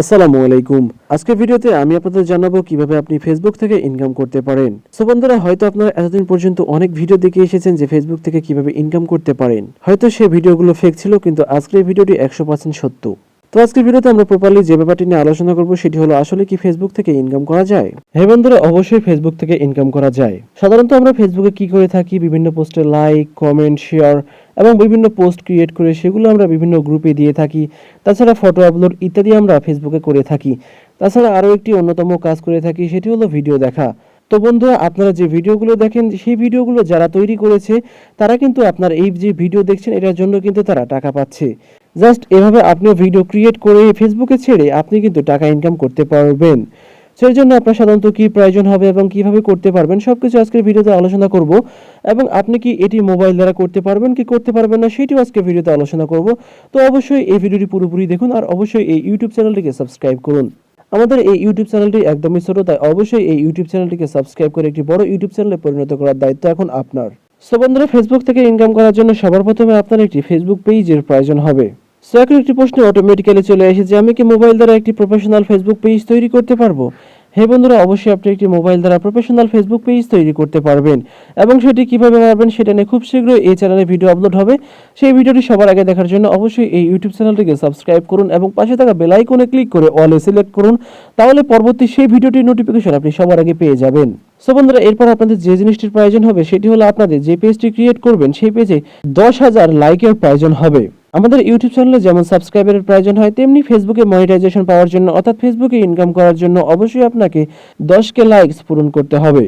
আসসালামু আলাইকুম। আজকের ভিডিওতে আমি আপনাদের জানাবো কিভাবে আপনি ফেসবুক থেকে ইনকাম করতে পারেন। সো বন্ধুরা, হয়তো আপনারা এতদিন পর্যন্ত অনেক ভিডিও দেখে এসেছেন যে ফেসবুক থেকে কিভাবে ইনকাম করতে পারেন। হয়তো সেই ভিডিওগুলো ফেক ছিল, কিন্তু আজকের ভিডিওটি 100% সত্য। তো আজকের ভিডিওতে আমরা প্রপারলি যে ব্যাপারটি নিয়ে আলোচনা করব সেটি হলো আসলে কি ফেসবুক থেকে ইনকাম করা যায়। হ্যাঁ বন্ধুরা, অবশ্যই ফেসবুক থেকে ইনকাম করা যায়। সাধারণত আমরা ফেসবুকে কি করে থাকি, বিভিন্ন পোস্টে লাইক, কমেন্ট, শেয়ার এবং বিভিন্ন পোস্ট ক্রিয়েট করে সেগুলো আমরা বিভিন্ন গ্রুপে দিয়ে থাকি। তাছাড়া ফটো আপলোড ইত্যাদি আমরা ফেসবুকে করে থাকি। তাছাড়া আরও একটি অন্যতম কাজ করে থাকি, সেটি হলো ভিডিও দেখা। তো বন্ধুরা, আপনারা যে ভিডিওগুলো দেখেন সেই ভিডিওগুলো যারা তৈরি করেছে তারা কিন্তু আপনার এই যে ভিডিও দেখছেন এটার জন্য কিন্তু তারা টাকা পাচ্ছে। জাস্ট এভাবে আপনিও ভিডিও ক্রিয়েট করে ফেসবুকে ছেড়ে আপনি কিন্তু টাকা ইনকাম করতে পারবেন। সেই জন্য আপনার সাধারণত কি প্রয়োজন হবে এবং কিভাবে করতে পারবেন সবকিছু আজকের ভিডিওতে আলোচনা করব। এবং আপনি কি এটি মোবাইল দ্বারা করতে পারবেন কি করতে পারবেন না সেটিও আজকে ভিডিওতে আলোচনা করব। তো অবশ্যই এই ভিডিওটি পুরোপুরি দেখুন আর অবশ্যই এই ইউটিউব চ্যানেলটিকে সাবস্ক্রাইব করুন। আমাদের এই ইউটিউব চ্যানেলটি একদমই ছোট, তাই অবশ্যই এই ইউটিউব চ্যানেলটিকে সাবস্ক্রাইব করে একটি বড় ইউটিউব চ্যানেলে পরিণত করার দায়িত্ব এখন আপনার। সো বন্ধুরা, ফেসবুক থেকে ইনকাম করার জন্য সবার প্রথমে আপনার একটি ফেসবুক পেজের প্রয়োজন হবে। সো এখন একটি প্রশ্ন অটোমেটিক্যালি চলে এসেছে, আমি কি মোবাইল দ্বারা একটি প্রফেশনাল ফেসবুক পেজ তৈরি করতে পারবো? হ্যাঁ বন্ধুরা, অবশ্যই আপনি একটি মোবাইল দ্বারা প্রফেশনাল ফেসবুক পেজ তৈরি করতে পারবেন। এবং সেটি কিভাবে পারবেন সেটা নিয়ে খুব শীঘ্রই এই চ্যানেলে ভিডিও আপলোড হবে। সেই ভিডিওটি সবার আগে দেখার জন্য অবশ্যই এই ইউটিউব চ্যানেলটিকে সাবস্ক্রাইব করুন এবং পাশে থাকা বেল আইকনে ক্লিক করে অলে সিলেক্ট করুন। তাহলে পরবর্তী সেই ভিডিওটির নোটিফিকেশন আপনি সবার আগে পেয়ে যাবেন। সো বন্ধুরা, এরপর আপনাদের যে জিনিসটির প্রয়োজন হবে সেটি হলো আপনাদের যে পেজটি ক্রিয়েট করবেন সেই পেজে 10,000 লাইকের প্রয়োজন হবে। আমাদের ইউটিউব চ্যানেলে যেমন সাবস্ক্রাইবারের প্রয়োজন হয়, তেমনি ফেসবুকে মনিটাইজেশন পাওয়ার জন্য অর্থাৎ ফেসবুকে ইনকাম করার জন্য অবশ্যই আপনাকে 10K লাইকস পূরণ করতে হবে।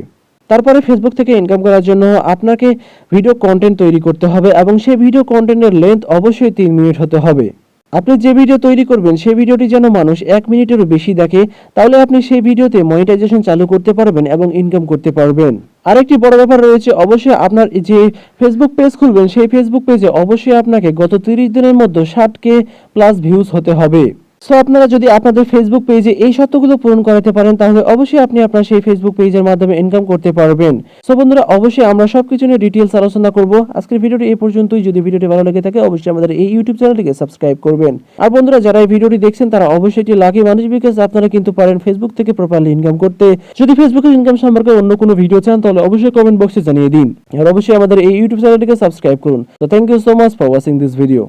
তারপরে ফেসবুক থেকে ইনকাম করার জন্য আপনাকে ভিডিও কন্টেন্ট তৈরি করতে হবে এবং সেই ভিডিও কন্টেন্টের লেন্থ অবশ্যই 3 মিনিট হতে হবে। আপনি যে ভিডিও তৈরি করবেন সেই ভিডিওটি যেন মানুষ 1 মিনিটেরও বেশি দেখে, তাহলে আপনি সেই ভিডিওতে মনিটাইজেশন চালু করতে পারবেন এবং ইনকাম করতে পারবেন। আরেকটি বড় ব্যাপার রয়েছে, অবশ্যই আপনার যে ফেসবুক পেজ খুলবেন সেই ফেসবুক পেজে অবশ্যই আপনাকে গত 30 দিনের মধ্যে 60K প্লাস ভিউজ হতে হবে। সো আপনারা যদি আপনাদের ফেসবুক পেজে এই শর্তগুলো পূরণ করাতে পারেন তাহলে অবশ্যই আপনি আপনার সেই ফেসবুক পেজের মাধ্যমে ইনকাম করতে পারবেন। সো বন্ধুরা, অবশ্যই আমরা সবকিছু নিয়ে ডিটেইলস আলোচনা করব। আজকের ভিডিওটি এই পর্যন্তই। যদি ভিডিওটি ভালো লেগে থাকে অবশ্যই আমাদের এই ইউটিউব চ্যানেলটিকে সাবস্ক্রাইব করবেন। আর বন্ধুরা, যারা এই ভিডিওটি দেখছেন তারা অবশ্যই এটি লাকি মানুষ, বিকজ আপনারা কিন্তু পারেন ফেসবুক থেকে প্রপারলি ইনকাম করতে। যদি ফেসবুকের ইনকাম সম্পর্কে অন্য কোনো ভিডিও চান তাহলে অবশ্যই কমেন্ট বক্সে জানিয়ে দিন। আর অবশ্যই আমাদের এই ইউটিউব চ্যানেলটিকে সাবস্ক্রাইব করুন। তো thank you so much for watching this video.